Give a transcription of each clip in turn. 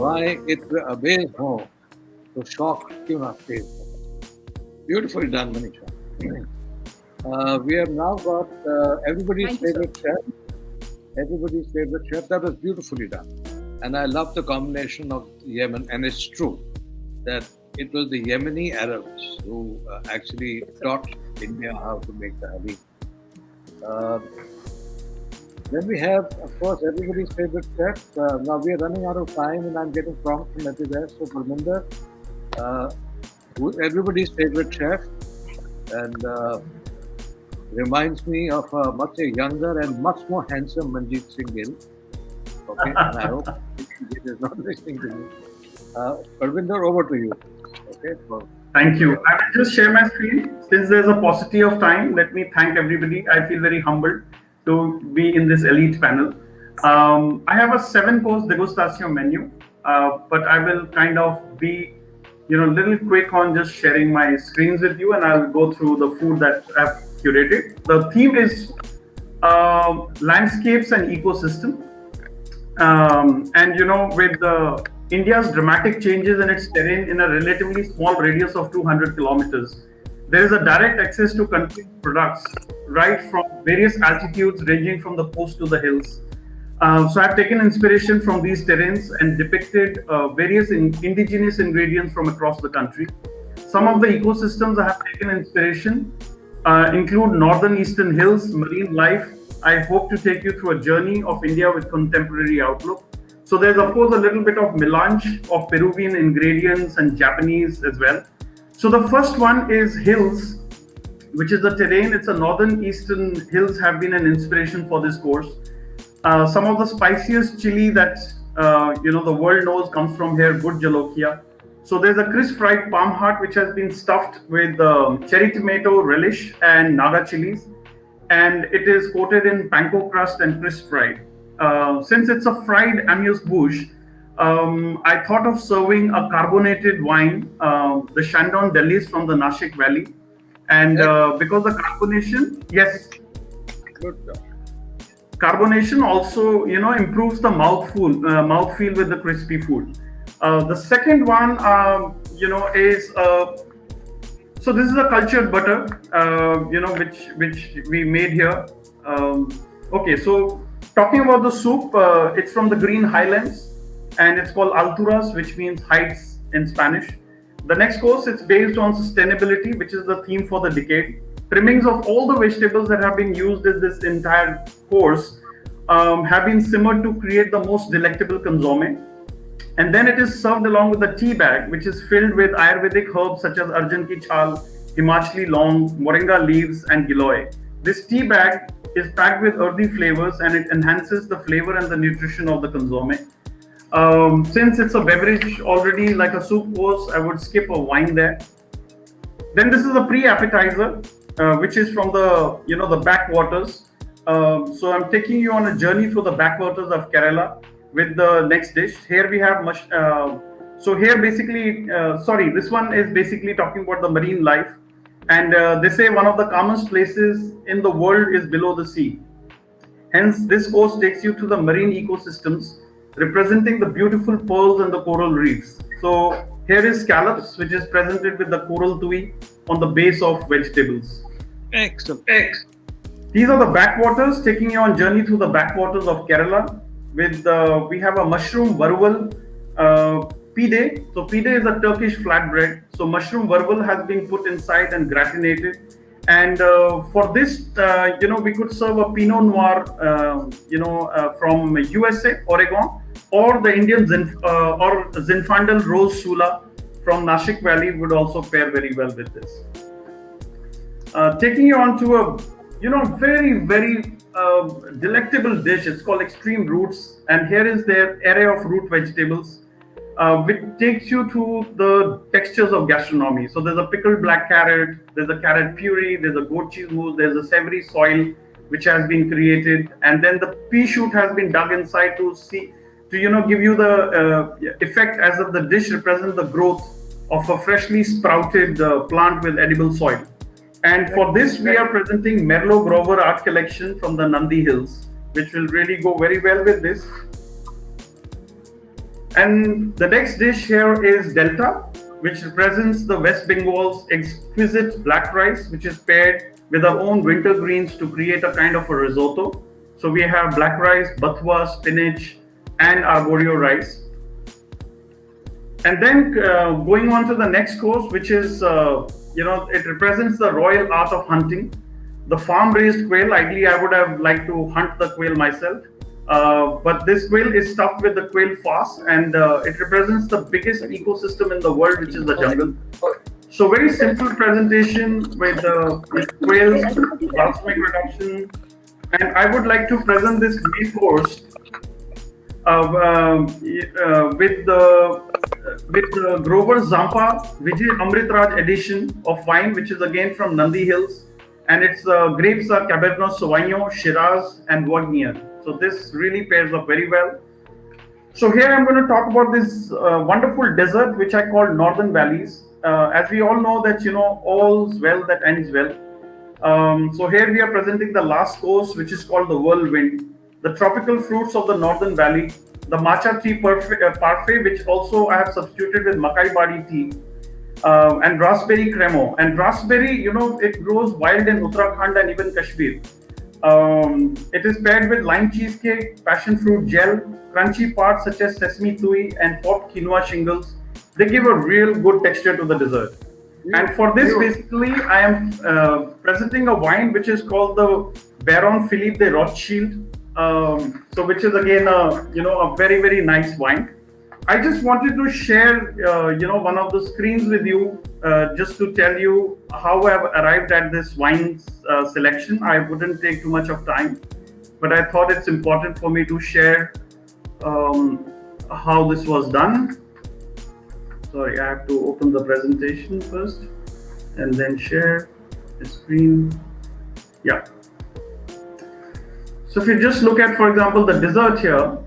why it weighs more, तो shock क्यों ना face हो? Beautifully done, Manisha. We have now got everybody's Thank you, sir. favorite chef. Everybody's favorite chef. That was beautifully done. And I love the combination of Yemen. And it's true that it was the Yemeni Arabs who actually Yes, sir. taught India how to make the halim. Uh, then we have, of course, everybody's favorite chef. Now we are running out of time and I'm getting prompts from everywhere. So, Parminder, uh, everybody's favorite chef. And reminds me of a much younger and much more handsome Manjeet Singh Gill. Okay, and I hope he is not listening to me. Parvinder, over to you. Okay, Thank you. I will just share my screen. Since there's a paucity of time, let me thank everybody. I feel very humbled to be in this elite panel. I have a 7-course degustation menu, but I will kind of be, little quick on just sharing my screens with you, and I'll go through the food that I've curated. The theme is landscapes and ecosystem. And with India's dramatic changes in its terrain in a relatively small radius of 200 kilometers, there is a direct access to country products right from various altitudes ranging from the coast to the hills. So I've taken inspiration from these terrains and depicted various indigenous ingredients from across the country. Some of the ecosystems I have taken inspiration include northern eastern hills, marine life. I hope to take you through a journey of India with contemporary outlook. So there's of course a little bit of melange of Peruvian ingredients and Japanese as well. So the first one is hills, which is the terrain. It's a northern eastern hills have been an inspiration for this course. Some of the spiciest chili that the world knows comes from here, Good Jalokia. So there's a crisp fried palm heart which has been stuffed with cherry tomato relish and naga chilies, and it is coated in panko crust and crisp fried. Since it's a fried amuse-bouche, I thought of serving a carbonated wine, the Shandon Delis from the Nashik Valley, and because the carbonation, yes, good job. Carbonation also, improves the mouthfeel with the crispy food. The second one, is so this is a cultured butter, which we made here. Okay, so talking about the soup, it's from the Green Highlands, and it's called Alturas, which means heights in Spanish. The next course, it's based on sustainability, which is the theme for the decade. Trimmings of all the vegetables that have been used in this entire course have been simmered to create the most delectable consomme. And then it is served along with a tea bag, which is filled with Ayurvedic herbs such as Arjan ki chal, Himachali long, moringa leaves, and giloy. This tea bag is packed with earthy flavors and it enhances the flavor and the nutrition of the consomme. Since it's a beverage already like a soup course, I would skip a wine there. Then this is a pre-appetizer, which is from the backwaters. So I'm taking you on a journey through the backwaters of Kerala with the next dish. Here we have so here basically, this one is basically talking about the marine life. And they say one of the calmest places in the world is below the sea. Hence, this course takes you to the marine ecosystems, representing the beautiful pearls and the coral reefs. So here is scallops, which is presented with the coral tui on the base of vegetables. Excellent. These are the backwaters, taking you on journey through the backwaters of Kerala. With we have a mushroom varval pide. So pide is a Turkish flatbread. So mushroom varval has been put inside and gratinated. And for this, we could serve a Pinot Noir, from USA, Oregon, or the Indian or Zinfandel Rose Sula from Nashik Valley would also pair very well with this. Taking you on to a very, very delectable dish. It's called Extreme Roots, and here is their array of root vegetables, which takes you to the textures of gastronomy. So there's a pickled black carrot, there's a carrot puree, there's a goat cheese mousse, there's a savory soil which has been created, and then the pea shoot has been dug inside to give you the effect as if the dish represents the growth of a freshly sprouted plant with edible soil. And for this, we are presenting Merlot Grover art collection from the Nandi Hills, which will really go very well with this. And the next dish here is Delta, which represents the West Bengal's exquisite black rice, which is paired with our own winter greens to create a kind of a risotto. So we have black rice, bathua, spinach, and arborio rice. And then going on to the next course, which is, it represents the royal art of hunting. The farm-raised quail. Ideally, I would have liked to hunt the quail myself. But this quail is stuffed with the quail farce, and it represents the biggest ecosystem in the world, which is the jungle. So very simple presentation with quails, balsamic reduction. And I would like to present this main course with the Grover Zampa Vijay Amritraj edition of wine, which is again from Nandi Hills, and its grapes are Cabernet Sauvignon, Shiraz, and Viognier. So this really pairs up very well. So here I'm going to talk about this wonderful dessert, which I call Northern Valleys. As we all know that all's well that ends well. So here we are presenting the last course, which is called the Whirlwind, the tropical fruits of the Northern Valley, the matcha tea parfait, which also I have substituted with Makai Badi tea, and raspberry cremo. And raspberry, it grows wild in Uttarakhand and even Kashmir. It is paired with lime cheesecake, passion fruit gel, crunchy parts such as sesame tui and popped quinoa shingles. They give a real good texture to the dessert. And for this, basically, I am presenting a wine which is called the Baron Philippe de Rothschild. So which is again a very, very nice wine. I just wanted to share one of the screens with you just to tell you how I have arrived at this wine selection. I wouldn't take too much of time, but I thought it's important for me to share how this was done. Sorry, I have to open the presentation first and then share the screen. Yeah. So if you just look at, for example, the dessert here,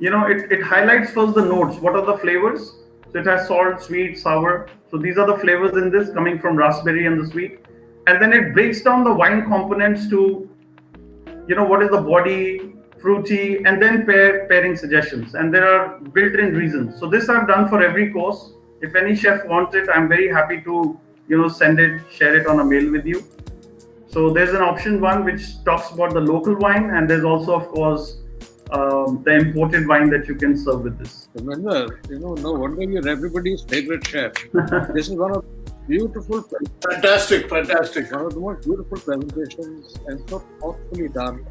it highlights first the notes. What are the flavors? So it has salt, sweet, sour. So these are the flavors in this coming from raspberry and the sweet. And then it breaks down the wine components to, what is the body, fruity, and then pairing suggestions. And there are built-in reasons. So this I've done for every course. If any chef wants it, I'm very happy to, send it, share it on a mail with you. So there's an option one which talks about the local wine, and there's also, of course, the imported wine that you can serve with this. Remember, no wonder you're everybody's favorite chef. This is one of beautiful, fantastic. One of the most beautiful presentations and so thoughtfully done.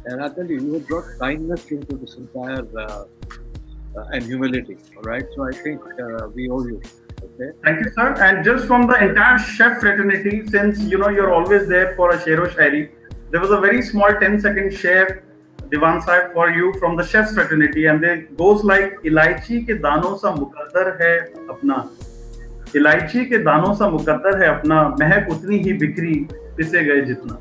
And I tell you, you have brought kindness into this entire and humility. All right, so I think we owe you. Okay. Thank you, sir. And just from the entire chef fraternity, since you're always there for a shero shairi, there was a very small 10-second share, Diwan Sahib, for you from the chef's fraternity, and it goes like, इलायची के दानों सा मुकद्दर है अपना, इलायची के दानों सा मुकद्दर है अपना, महक उतनी ही बिखरी पिसे गए जितना.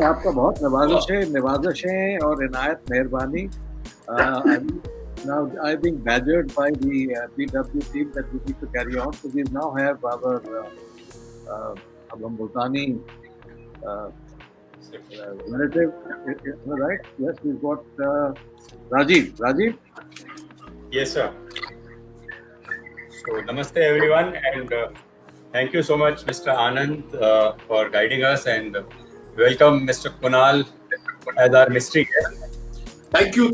आपका बहुत नवाजिश है और इनायत मेहरबानी. Now I've been badgered by the BW team that we need to carry on. So we now have our Multani relative, right? Yes, we've got Rajiv. Rajiv? Yes, sir. So, namaste everyone, and thank you so much, Mr. Anand, for guiding us, and welcome, Mr. Kunal, as our mystery guest. Thank you.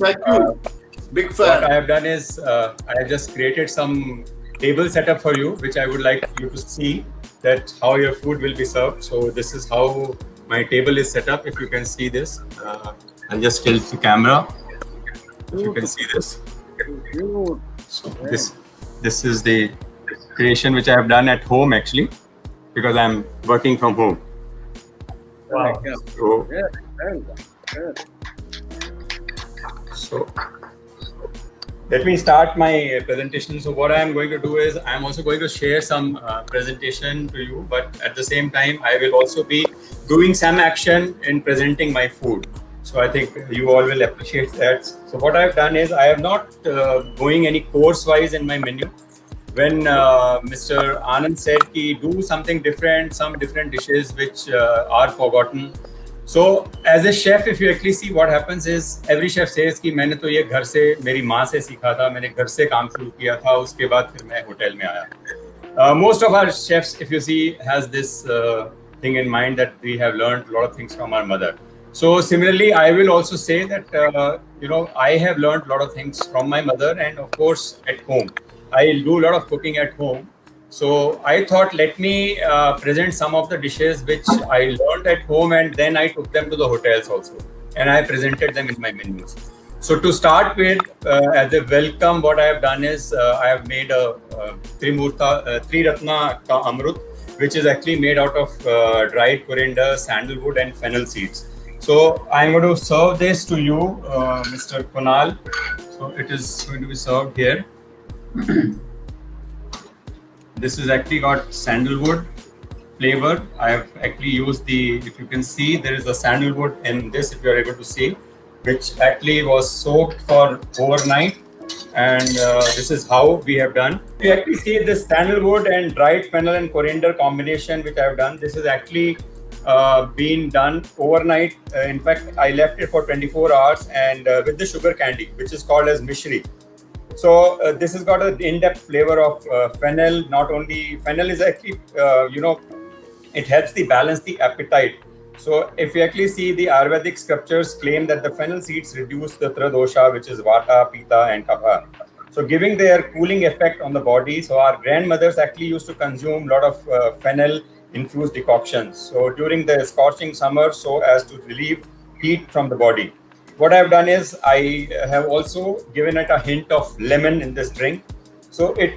Big fan. What I have done is I have just created some table setup for you, which I would like you to see that how your food will be served. So this is how my table is set up. If you can see this, I'll just tilt the camera. If you can see this. So this is the creation which I have done at home actually, because I'm working from home. Wow. So let me start my presentation. So what I am going to do is I'm also going to share some presentation to you, but at the same time I will also be doing some action in presenting my food. So I think you all will appreciate that. So what I've done is I am not going any course wise in my menu. When Mr. Anand said ki do something different, some different dishes which are forgotten. So as a chef, if you actually see what happens is every chef says कि मैंने तो ये घर से मेरी माँ से सीखा था, मैंने घर से काम शुरू किया था, उसके बाद फिर मैं होटल में आया. Most of our chefs, if you see, has this thing in mind that we have learned a lot of things from our mother. So similarly, I will also say that I have learned a lot of things from my mother, and of course at home. I do a lot of cooking at home. So I thought, let me present some of the dishes which I learned at home, and then I took them to the hotels also, and I presented them in my menus. So to start with, as a welcome, what I have done is I have made a Triratna ka Amrut, which is actually made out of dried coriander, sandalwood, and fennel seeds. So I'm going to serve this to you, Mr. Kunal. So it is going to be served here. This is actually got sandalwood flavor. I have actually used if you can see, there is a sandalwood in this, if you are able to see, which actually was soaked for overnight. And this is how we have done. You actually see this sandalwood and dried fennel and coriander combination, which I have done. This is actually been done overnight. In fact, I left it for 24 hours and with the sugar candy, which is called as mishri. So this has got an in-depth flavor of fennel. Not only fennel is actually, it helps balance the appetite. So if you actually see, the Ayurvedic scriptures claim that the fennel seeds reduce the Tridosha, which is Vata, Pitta, and Kapha. So giving their cooling effect on the body. So our grandmothers actually used to consume a lot of fennel-infused decoctions. So during the scorching summer, so as to relieve heat from the body. What I've done is I have also given it a hint of lemon in this drink. So it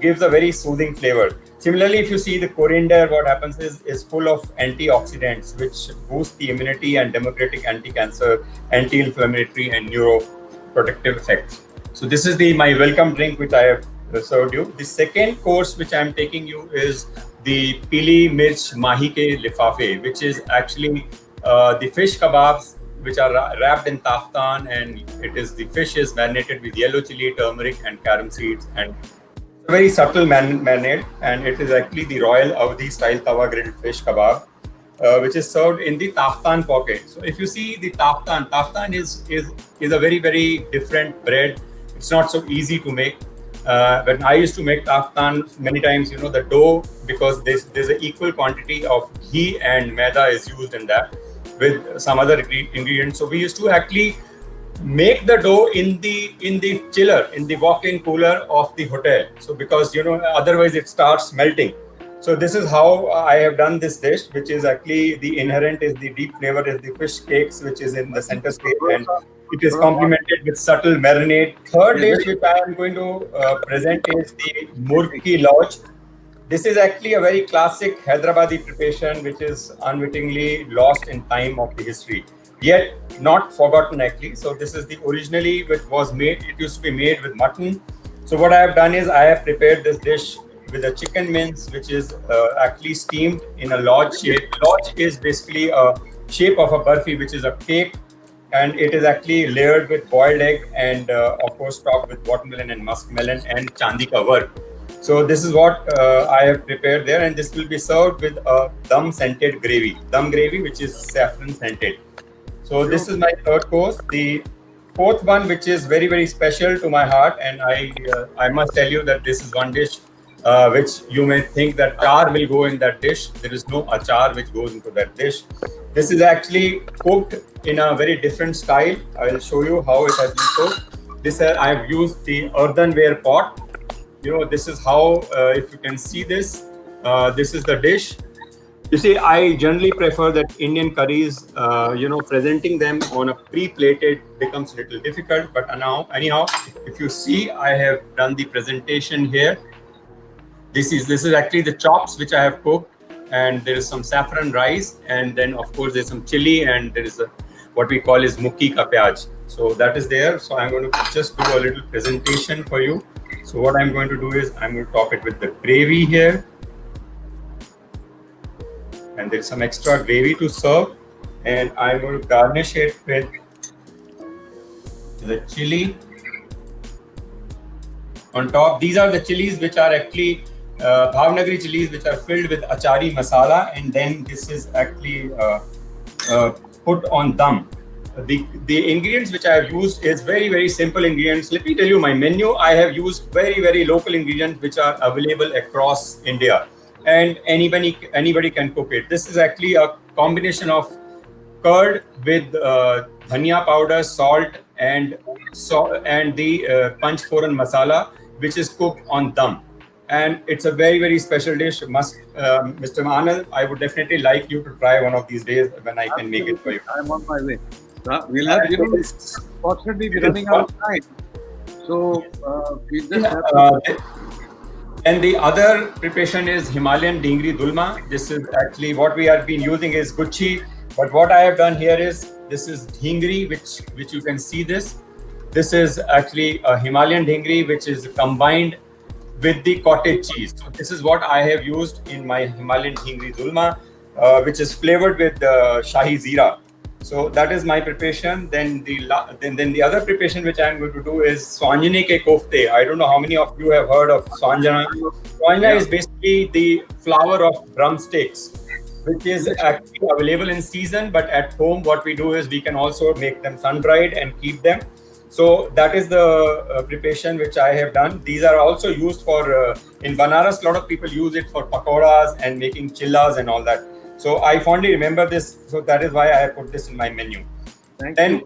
gives a very soothing flavor. Similarly, if you see the coriander, what happens is full of antioxidants, which boost the immunity and democratic anti-cancer, anti-inflammatory, and neuroprotective effects. So this is my welcome drink, which I have served you. The second course which I am taking you is the Pili Mirch Mahi Ke Lifafe, which is actually the fish kebabs, which are wrapped in taftan, and the fish is marinated with yellow chili, turmeric, and carom seeds, and a very subtle marinade. And it is actually the Royal Avdi style tawa grilled fish kebab, which is served in the taftan pocket. So if you see the taftan is a very, very different bread. It's not so easy to make. When I used to make taftan, many times, the dough, because there's an equal quantity of ghee and maida is used in that, with some other ingredients. So we used to actually make the dough in the chiller, in the walk-in cooler of the hotel. So because otherwise it starts melting. So this is how I have done this dish, which is actually the inherent is the deep flavor is the fish cakes, which is in the center stage, and it is complemented with subtle marinade. Third dish which I am going to present is the Murki Lodge. This is actually a very classic Hyderabadi preparation, which is unwittingly lost in time of the history, yet not forgotten actually. So this is the originally which was made. It used to be made with mutton. So what I have done is I have prepared this dish with a chicken mince, which is actually steamed in a lodge shape. Lodge is basically a shape of a barfi, which is a cake, and it is actually layered with boiled egg and of course topped with watermelon and muskmelon and chandi ka work. So this is what I have prepared there, and this will be served with a dum scented gravy, which is saffron scented. So this is my third course. The fourth one, which is very, very special to my heart, and I must tell you that this is one dish which you may think that achar will go in that dish. There is no achar which goes into that dish. This is actually cooked in a very different style. I will show you how it has been cooked. This I have used the earthenware pot. This is how, if you can see this, this is the dish. You see, I generally prefer that Indian curries, presenting them on a pre-plated becomes a little difficult. But anyhow, if you see, I have done the presentation here. This is actually the chops which I have cooked, and there is some saffron rice, and then of course there's some chili, and there is what we call is mukki ka pyaj. So that is there. So I'm going to just do a little presentation for you. So what I'm going to do is I'm going to top it with the gravy here. And there's some extra gravy to serve. And I'm going to garnish it with the chili. On top, these are the chilies which are actually Bhavnagari chilies, which are filled with achari masala. And then this is actually put on dum. The ingredients which I have used is very simple ingredients. Let me tell you my menu. I have used very local ingredients which are available across India, and anybody can cook it. This is actually a combination of curd with dhania powder, salt, and the Panch Foran masala, which is cooked on dum. And it's a very special dish. Mr. Anand, I would definitely like you to try one of these days when I can make it for you. I'm on my way. We'll have, fortunately, we're running out of time. So, we just have to... And the other preparation is Himalayan Dingri Dulma. This is actually what we have been using is Gucci. But what I have done here is, this is Dhingri, which you can see this. This is actually a Himalayan Dhingri, which is combined with the cottage cheese. So this is what I have used in my Himalayan Dhingri Dulma, which is flavored with Shahi Zira. So that is my preparation. Then the other preparation which I am going to do is Swanjane ke kofte. I don't know how many of you have heard of Swanjana. Swanjana is basically the flour of drumsticks, which is actually available in season, but at home what we do is we can also make them sun-dried and keep them. So that is the preparation which I have done. These are also used for, in Banaras, a lot of people use it for pakoras and making chillas and all that. So I fondly remember this, so that is why I have put this in my menu. And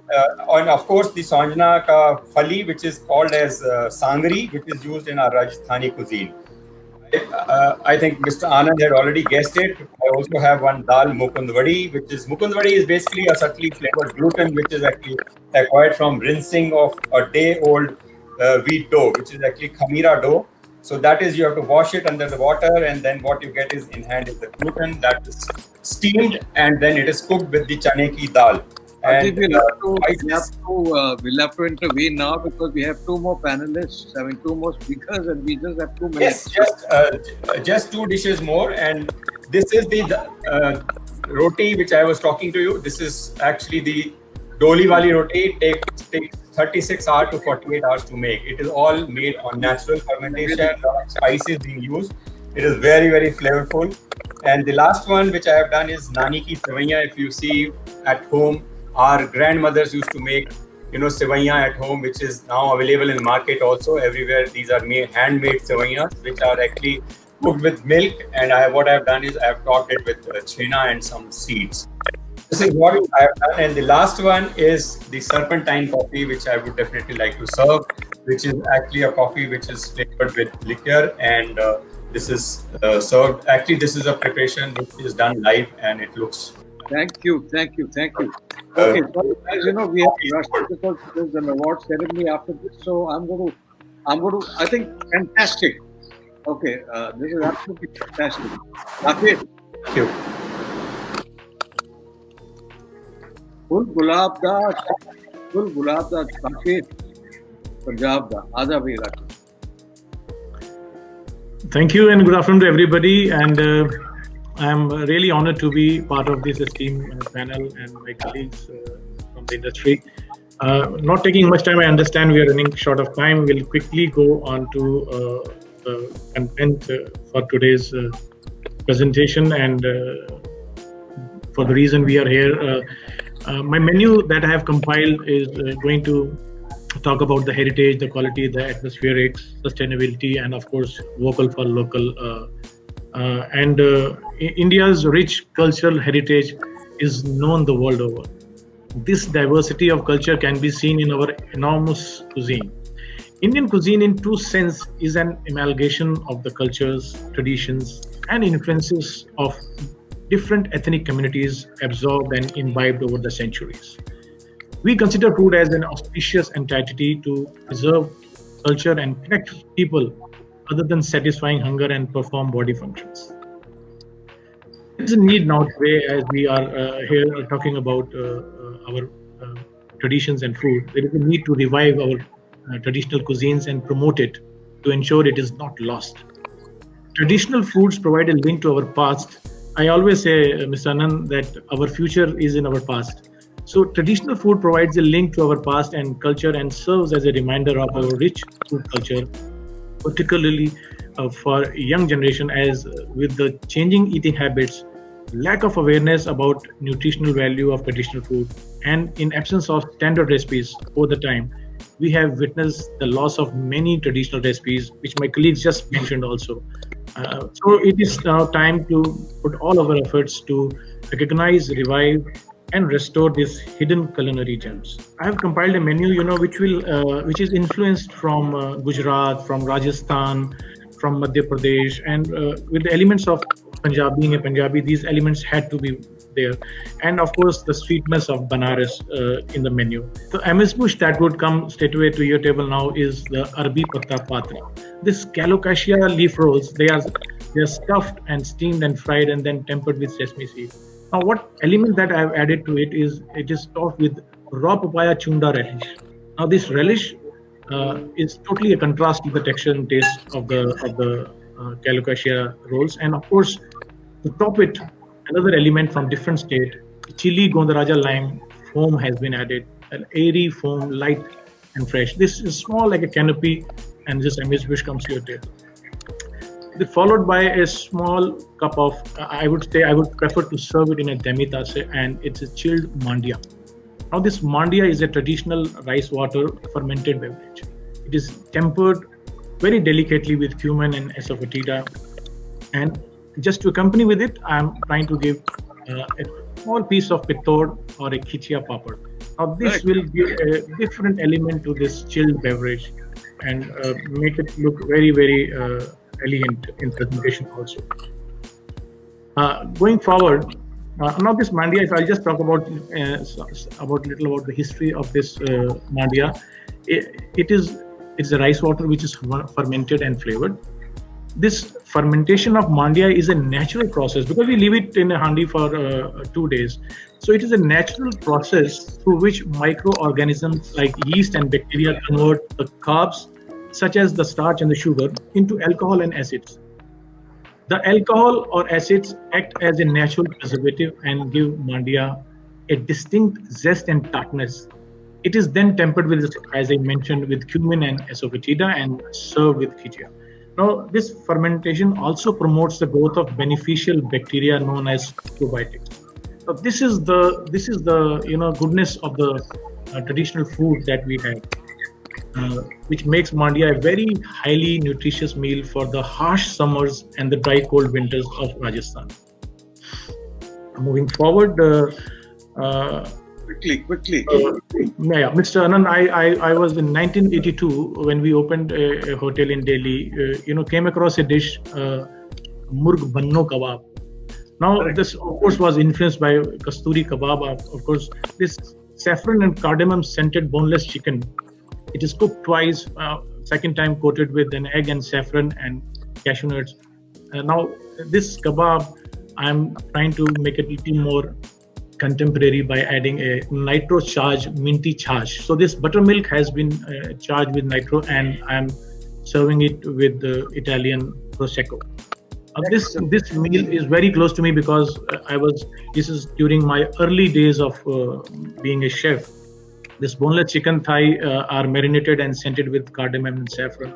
of course the Swanjana ka phali, which is called as sangri, which is used in our Rajasthani cuisine. I think Mr. Anand had already guessed it. I also have one dal mukundwadi, mukundwadi is basically a subtly flavored gluten, which is actually acquired from rinsing of a day-old wheat dough, which is actually khamira dough. So that is, you have to wash it under the water, and then what you get is in hand is the gluten that is steamed, and then it is cooked with the chane ki dal. And we'll have to intervene now because we have two more panelists, two more speakers, and we just have 2 minutes. Yes, just 2 dishes more, and this is the roti which I was talking to you. This is actually the Doli wali roti. It takes 36 hours to 48 hours to make. It is all made on natural fermentation, spices being used. It is very flavorful. And the last one which I have done is Nani ki sevaiyan. If you see at home, our grandmothers used to make, sevaiyan at home, which is now available in the market also everywhere. These are handmade sevaiyan, which are actually cooked with milk. And what I have done is I have topped it with chena and some seeds. This is what I have done. And the last one is the serpentine coffee, which I would definitely like to serve, which is actually a coffee which is flavored with liquor. And this is served. Actually, this is a preparation which is done live, and it looks. Thank you. Okay, so as you know, we have to rush because there's an award ceremony after this. So I'm going to, I think, fantastic. Okay, this is absolutely fantastic. Rakesh. Thank you. Full gulab da Rakesh, Punjab da. Aja bhai Rakesh. Thank you and good afternoon to everybody. And I'm really honored to be part of this esteemed panel and my colleagues from the industry. Not taking much time, I understand we are running short of time. We'll quickly go on to the content for today's presentation. And for the reason we are here, my menu that I have compiled is going to talk about the heritage, the quality, the atmospherics, sustainability, and of course, vocal for local. India's rich cultural heritage is known the world over. This diversity of culture can be seen in our enormous cuisine. Indian cuisine, in true sense, is an amalgamation of the cultures, traditions, and influences of different ethnic communities absorbed and imbibed over the centuries. We consider food as an auspicious entity to preserve culture and connect people other than satisfying hunger and perform body functions. There is a need now today, as we are here talking about our traditions and food, there is a need to revive our traditional cuisines and promote it to ensure it is not lost. Traditional foods provide a link to our past. I always say, Mr. Anand, that our future is in our past. So traditional food provides a link to our past and culture and serves as a reminder of our rich food culture, particularly for young generation, as with the changing eating habits, lack of awareness about nutritional value of traditional food, and in absence of standard recipes over the time, we have witnessed the loss of many traditional recipes, which my colleagues just mentioned also. So it is now time to put all of our efforts to recognize, revive, and restore these hidden culinary gems. I have compiled a menu, which is influenced from Gujarat, from Rajasthan, from Madhya Pradesh, and with the elements of Punjab. Being a Punjabi, these elements had to be there, and of course the sweetness of Banaras in the menu. The amuse-bouche that would come straight away to your table now is the Arbi Patta Patri. This Calocasia leaf rolls, they are stuffed and steamed and fried and then tempered with sesame seed. Now, what element that I have added to it is topped with raw papaya chunda relish. Now, this relish is totally a contrast to the texture and taste of the Calocasia rolls, and of course, to top it, another element from different state, chili Gondaraja lime foam has been added, an airy foam, light and fresh. This is small like a canopy, and this amuse-bouche comes to your table. Followed by a small cup of, I would prefer to serve it in a demi-tasse, and it's a chilled mandia. Now, this mandia is a traditional rice water fermented beverage. It is tempered very delicately with cumin and asafoetida, and just to accompany with it, I'm trying to give a small piece of pitod or a khichia papad. Now, this will give a different element to this chilled beverage and make it look very, very elegant in presentation also. Going forward, now this mandia, if I'll just talk about little about the history of this mandia, it's a rice water which is fermented and flavored. This fermentation of mandia is a natural process because we leave it in a handi for 2 days. So it is a natural process through which microorganisms like yeast and bacteria convert the carbs, such as the starch and the sugar, into alcohol and acids. The alcohol or acids act as a natural preservative and give mandia a distinct zest and tartness. It is then tempered with, as I mentioned, with cumin and asafoetida and served with khichia. Now, this fermentation also promotes the growth of beneficial bacteria known as probiotics. So this is the goodness of the traditional food that we have, which makes mandia a very highly nutritious meal for the harsh summers and the dry cold winters of Rajasthan. Moving forward, Quickly. Yeah, Mr. Anand, I was in 1982 when we opened a hotel in Delhi. Came across a dish, Murg Banno Kebab. Now, this of course was influenced by Kasturi Kebab. Of course, this saffron and cardamom scented boneless chicken. It is cooked twice. Second time coated with an egg and saffron and cashew nuts. Now, this kebab, I'm trying to make it a little more contemporary by adding a nitro charged minty charge. So this buttermilk has been charged with nitro, and I'm serving it with the Italian prosecco. This meal is very close to me because this is during my early days of being a chef. This boneless chicken thigh are marinated and scented with cardamom and saffron.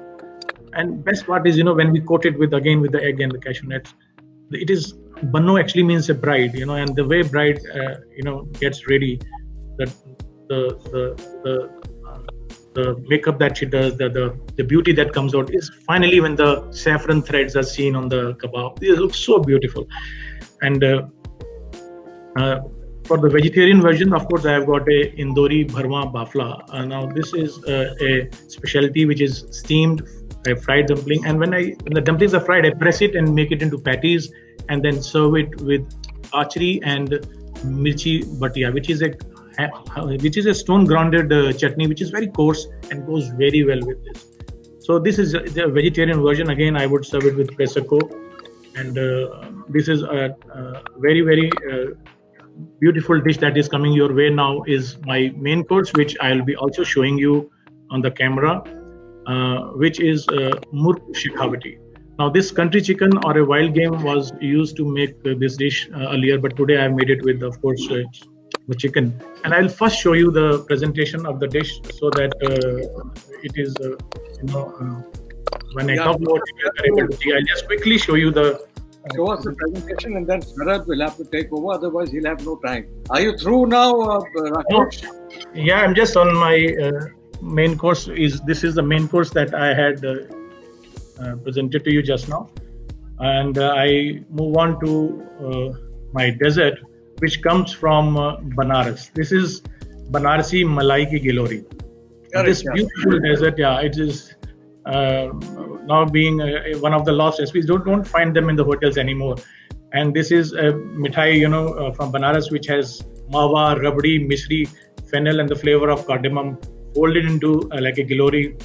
And best part is, when we coat it with the egg and the cashew nuts, it is Banno actually means a bride, and the way bride, gets ready, the makeup that she does, the beauty that comes out is finally when the saffron threads are seen on the kebab. It looks so beautiful. And for the vegetarian version, of course, I have got a Indori Bharwa Bafla. Now this is a specialty which is steamed, a fried dumpling, and when the dumplings are fried, I press it and make it into patties, and then serve it with achari and mirchi bhatia, which is a stone grounded chutney, which is very coarse and goes very well with this. So this is the vegetarian version. Again, I would serve it with prosecco, and this is a very, very beautiful dish that is coming your way now. Is my main course, which I'll be also showing you on the camera, which is Murg Shekhawati. Now, this country chicken or a wild game was used to make this dish earlier, but today I have made it with, of course, the chicken. And I'll first show you the presentation of the dish so that it is, when I talk about it, you're able to see. I'll just quickly show you the show us the presentation, and then Sharad will have to take over. Otherwise, he'll have no time. Are you through now, Rakesh? Yeah, I'm just on my main course. This is the main course that I had presented to you just now, and I move on to my dessert, which comes from Banaras. This is Banarasi Malai ki Gilori. This beautiful dessert, yeah, it is now being one of the lost recipes. Don't find them in the hotels anymore. And this is a mithai, from Banaras, which has mawa, rabdi, misri, fennel, and the flavor of cardamom folded into like a gilori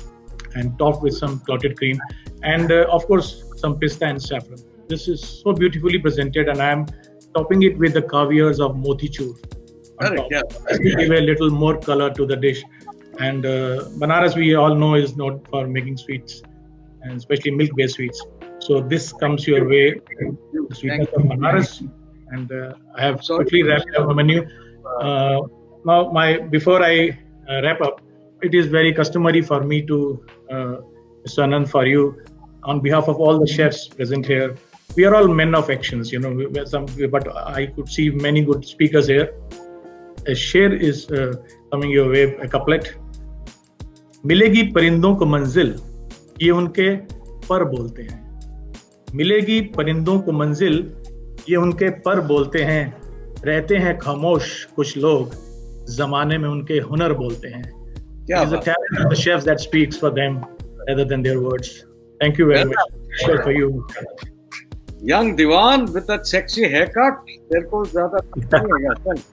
and topped with some clotted cream, and of course some pista and saffron. This is so beautifully presented, and I am topping it with the caviars of motichur. This will give a little more color to the dish. And Banaras, we all know, is known for making sweets, and especially milk-based sweets. So this comes your way, the sweetness of Banaras, and I have quickly wrapped up the menu. Now, before I wrap up, it is very customary for me to, Mr. Anand, for you, on behalf of all the chefs present here. We are all men of actions, but I could see many good speakers here. A share is coming your way, a couplet. मिलेगी परिंदों को मंजिल, ये उनके पर बोलते हैं. मिलेगी परिंदों को मंजिल, ये उनके पर बोलते हैं. रहते हैं खामोश कुछ लोग, जमाने में उनके हुनर बोलते हैं. It's the talent of the chefs that speaks for them rather than their words. Thank you very much. Sure for you. Young Diwan with that sexy haircut. तेरे को ज़्यादा नहीं है चल.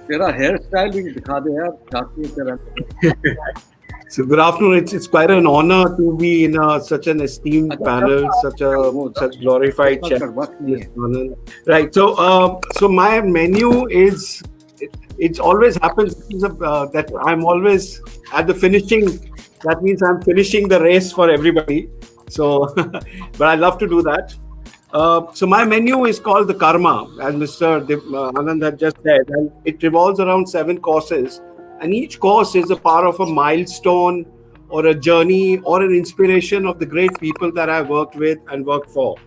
तेरा hair style भी दिखा दे यार. काफी तेरा. So good afternoon. It's quite an honor to be in such an esteemed panel, such glorified chef. Right. So my menu is. It always happens that I'm always at the finishing. That means I'm finishing the race for everybody. So, but I love to do that. So my menu is called the Karma, as Mr. Anand had just said, and it revolves around 7 courses. And each course is a part of a milestone or a journey or an inspiration of the great people that I worked with and worked for.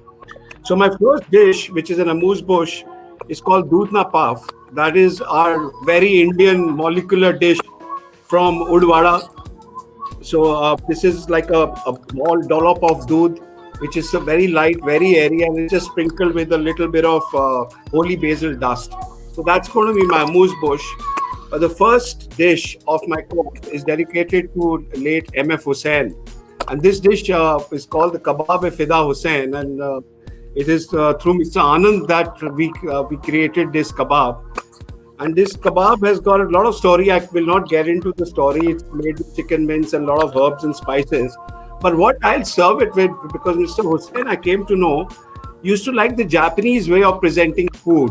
So my first dish, which is an amuse bouche, is called Dudna Puff. That is our very Indian molecular dish from Udwada. So this is like a small dollop of doodh, which is very light, very airy, and it's just sprinkled with a little bit of holy basil dust. So that's going to be my amuse bouche. The first dish of my course is dedicated to late M.F. Hussain. And this dish is called the Kebab-e-Fida Hussain. And it is through Mr. Anand that we created this kebab. And this kebab has got a lot of story. I will not get into the story. It's made with chicken mince and a lot of herbs and spices. But what I'll serve it with, because Mr. Hussain, I came to know, used to like the Japanese way of presenting food.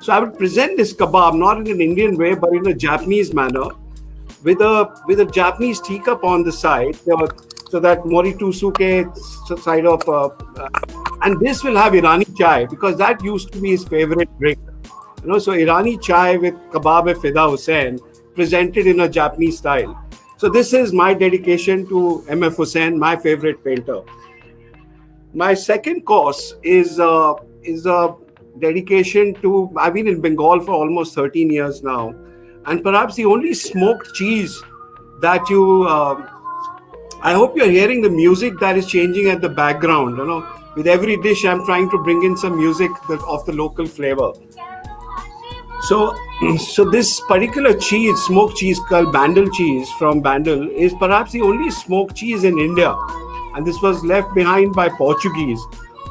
So I would present this kebab not in an Indian way, but in a Japanese manner, with a Japanese teacup on the side, so that moritusuke side of, and this will have Irani chai, because that used to be his favorite drink. So Irani chai with Kebab-e-Fida Hussain, presented in a Japanese style. So this is my dedication to M.F. Hussain, my favorite painter. My second course is a dedication to, I've been in Bengal for almost 13 years now, and perhaps the only smoked cheese that you, I hope you're hearing the music that is changing at the background. With every dish, I'm trying to bring in some music of the local flavor. So this particular cheese, smoked cheese called Bandel cheese from Bandel, is perhaps the only smoked cheese in India. And this was left behind by Portuguese,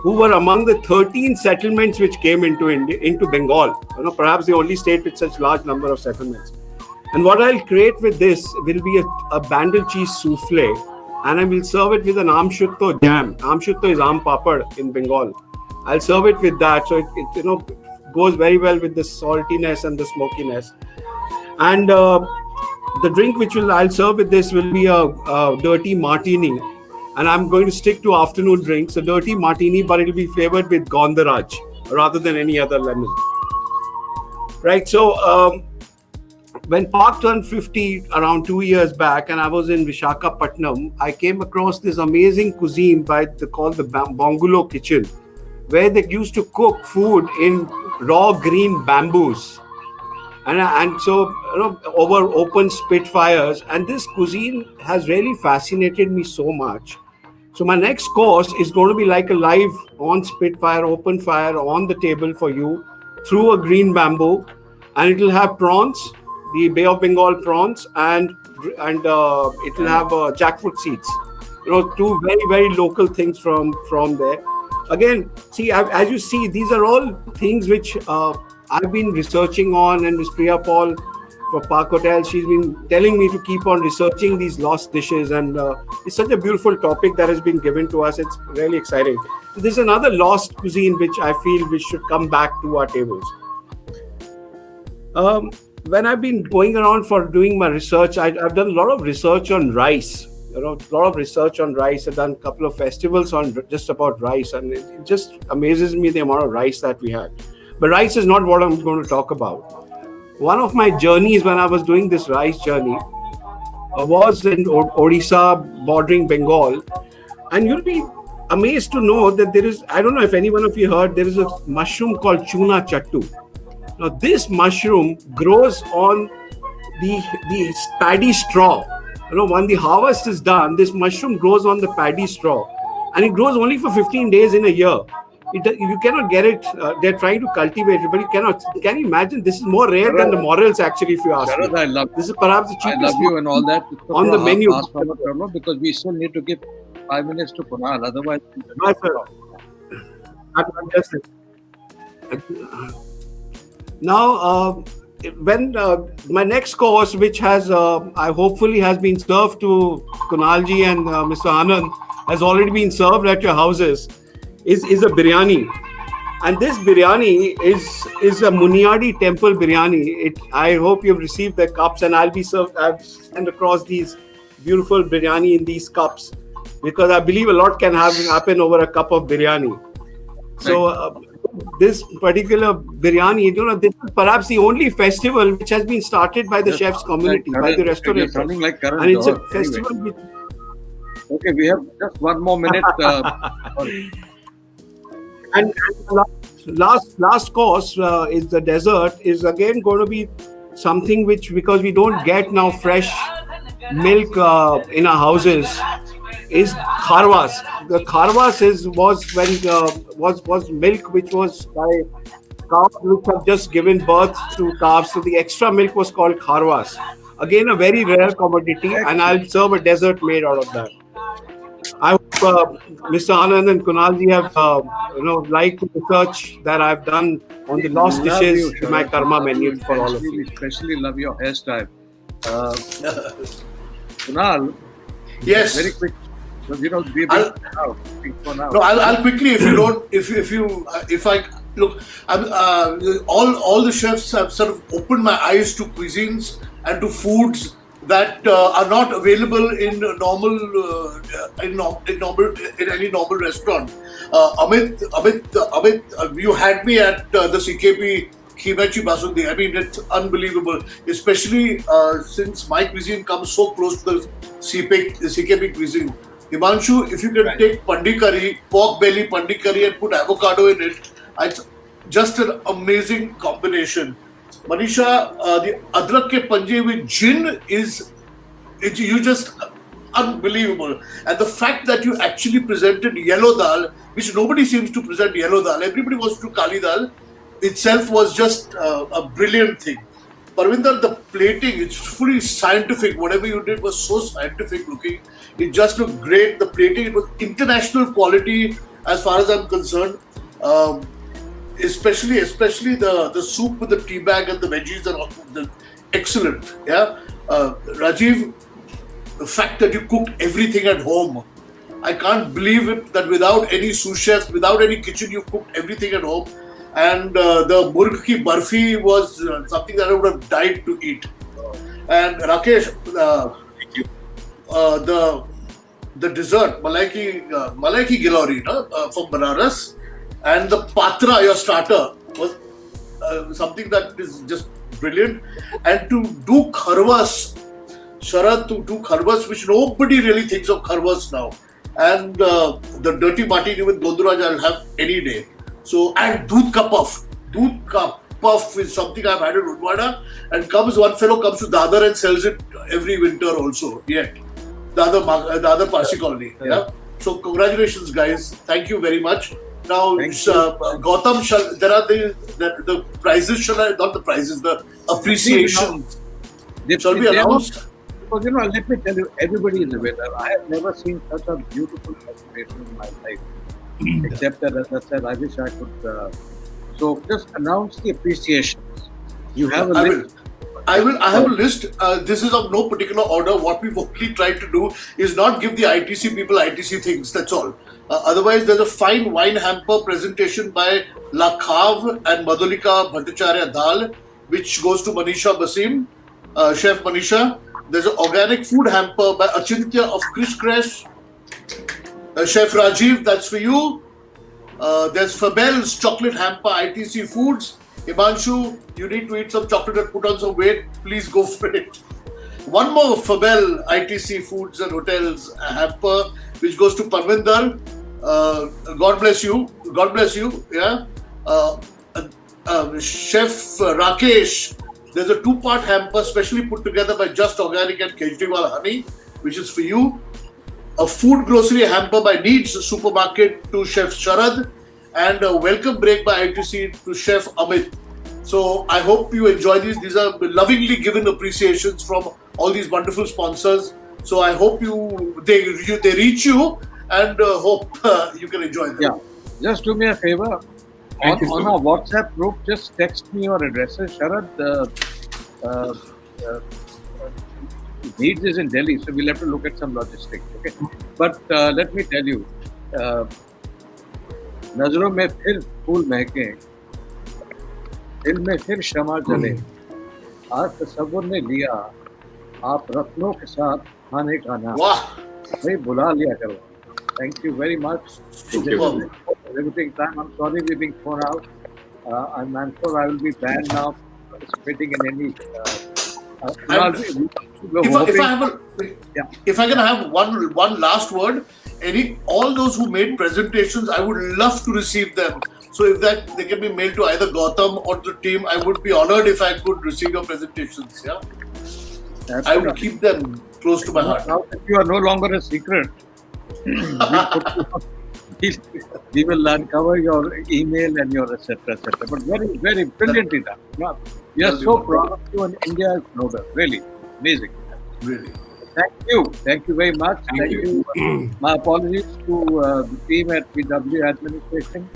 who were among the 13 settlements which came into Bengal. Perhaps the only state with such large number of settlements. And what I'll create with this will be a Bandel cheese souffle, and I will serve it with an Amshutto jam. Amshutto is Aam Papad in Bengal. I'll serve it with that, so it goes very well with the saltiness and the smokiness. And the drink which I'll serve with this will be a dirty martini. And I'm going to stick to afternoon drinks, a dirty martini, but it'll be flavored with Gondaraj rather than any other lemon. Right, so when Park turned 50 around 2 years back, and I was in Visakhapatnam, I came across this amazing cuisine called the Bongulo Kitchen, where they used to cook food in raw green bamboos. And so, over open spitfires. And this cuisine has really fascinated me so much. So my next course is going to be like a live on spitfire, open fire on the table for you through a green bamboo, and it will have prawns, the Bay of Bengal prawns, and it will have jackfruit seeds. Two very, very local things from there. Again, see, as you see, these are all things which I've been researching on, and Ms. Priya Paul for Park Hotel, she's been telling me to keep on researching these lost dishes, and it's such a beautiful topic that has been given to us. It's really exciting. So this is another lost cuisine which I feel we should come back to our tables. When I've been going around for doing my research, I've done a lot of research on rice. A lot of research on rice. I've done a couple of festivals on just about rice, and it just amazes me the amount of rice that we had. But rice is not what I'm going to talk about. One of my journeys when I was doing this rice journey was in Odisha, bordering Bengal. And you'll be amazed to know that there is, I don't know if any one of you heard, there is a mushroom called Chuna Chattu. Now, this mushroom grows on the paddy straw. When the harvest is done, this mushroom grows on the paddy straw. And it grows only for 15 days in a year. You cannot get it. They're trying to cultivate it, but you cannot. Can you imagine? This is more rare than the morels, actually, if you ask me. I love This is perhaps the cheapest I love you and all that. on the menu. Because we still need to give 5 minutes to Kunal. Otherwise, No, sir. I'm just now, when my next course, which has I hopefully has been served to Kunalji and Mr. Anand, has already been served at your houses, is a biryani. And this biryani is a Muniadi temple biryani. I hope you've received the cups, and I've sent across these beautiful biryani in these cups, because I believe a lot can happen over a cup of biryani. So this particular biryani, this is perhaps the only festival which has been started by the chefs community, by the restaurateurs. Like Karan, And it's a anyway. festival which... Okay, we have just one more minute. And last course is the dessert, is again going to be something which, because we don't get now fresh milk in our houses, is kharwas. The kharwas was milk which was by cows which have just given birth to calves. So the extra milk was called kharwas. Again, a very rare commodity, and I'll serve a dessert made out of that. I hope Mr. Anand and Kunalji have liked the research that I've done on the lost dishes in my karma menu for all of you. We especially love your hairstyle. Kunal, Yes. very quick. Because, we've been I'll- for now. No, I'll quickly, if you don't, if I look, all the chefs have sort of opened my eyes to cuisines and to foods that are not available in normal in any normal restaurant. Amit, you had me at the CKP Khimachi Basundi. I mean, it's unbelievable, especially since my cuisine comes so close to the CKP cuisine. Himanshu, if you can take pandi curry, pork belly pandi curry, and put avocado in it, it's just an amazing combination. Manisha, the adrak ke panje with gin you just unbelievable. And the fact that you actually presented yellow dal, which nobody seems to present yellow dal, everybody wants to do kali dal, itself was just a brilliant thing. Parvinder, the plating, it's fully scientific. Whatever you did was so scientific looking. It just looked great. The plating, it was international quality as far as I'm concerned. Especially the soup with the tea bag and the veggies are all excellent. Yeah, Rajiv, the fact that you cooked everything at home, I can't believe it that without any sous chef, without any kitchen, you cooked everything at home. And the murg ki barfi was something that I would have died to eat. And Rakesh, the dessert, Malai ki Gilori from Banaras, and the patra, your starter, was something that is just brilliant. And to do kharwas, Sharad, to do kharwas, which nobody really thinks of kharwas now. And the dirty martini with Gonduraj I'll have any day. So, and Doodh Ka Puff. Doodh Ka Puff is something I've had in Udwada, and one fellow comes to Dadar and sells it every winter also. Yeah, Dadar Parsi colony. Yeah. So congratulations, guys. Thank you very much. Now, Gautam, there are the prizes. Not the prizes, the appreciation. Shall we announce? Because let me tell you, everybody is a winner. I have never seen such a beautiful celebration in my life. Except that, as I said, I wish I could. So just announce the appreciations. You have a list. I have a list. This is of no particular order. What we've only tried to do is not give the ITC people ITC things. That's all. Otherwise, there's a fine wine hamper presentation by Lakhav and Madhulika Bhattacharya Dal, which goes to Manisha Basim, Chef Manisha. There's an organic food hamper by Achintya of Krish Crash. Chef Rajiv, that's for you. There's Fabel's chocolate hamper, ITC Foods. Himanshu, you need to eat some chocolate and put on some weight. Please go for it. One more Fabel ITC Foods and Hotels hamper, which goes to Parvinder. God bless you. God bless you. Yeah. Chef Rakesh. There's a 2-part hamper specially put together by Just Organic and Kejriwal Honey, which is for you. A food grocery hamper by Needs Supermarket to Chef Sharad, and a welcome break by ITC to Chef Amit. So I hope you enjoy these. These are lovingly given appreciations from all these wonderful sponsors. So I hope they reach you, and hope you can enjoy them. Yeah. Just do me a favor. On our WhatsApp group, just text me your addresses. Sharad, Needs is in Delhi, so we'll have to look at some logistics. Okay, but let me tell you, नजरों में फिर फूल महके, दिल में फिर शमा जले, आज तसव्वुर ने लिया आप रत्नों के साथ खाने का नाम, भाई बुला लिया करो. Thank you very much. Everything time. I'm sorry we're being thrown out. I'm sure I will be banned now participating in any. If I can have one last word, all those who made presentations, I would love to receive them. So if they can be mailed to either Gautam or the team, I would be honored if I could receive your presentations. Yeah, I would keep them close to my heart. Now that you are no longer a secret, we will uncover your email and your etc. But very, very brilliantly done. We are so proud of you, and India is proud of. Really amazing. Really. Thank you very much. Thank you. My apologies to the team at PW Administration.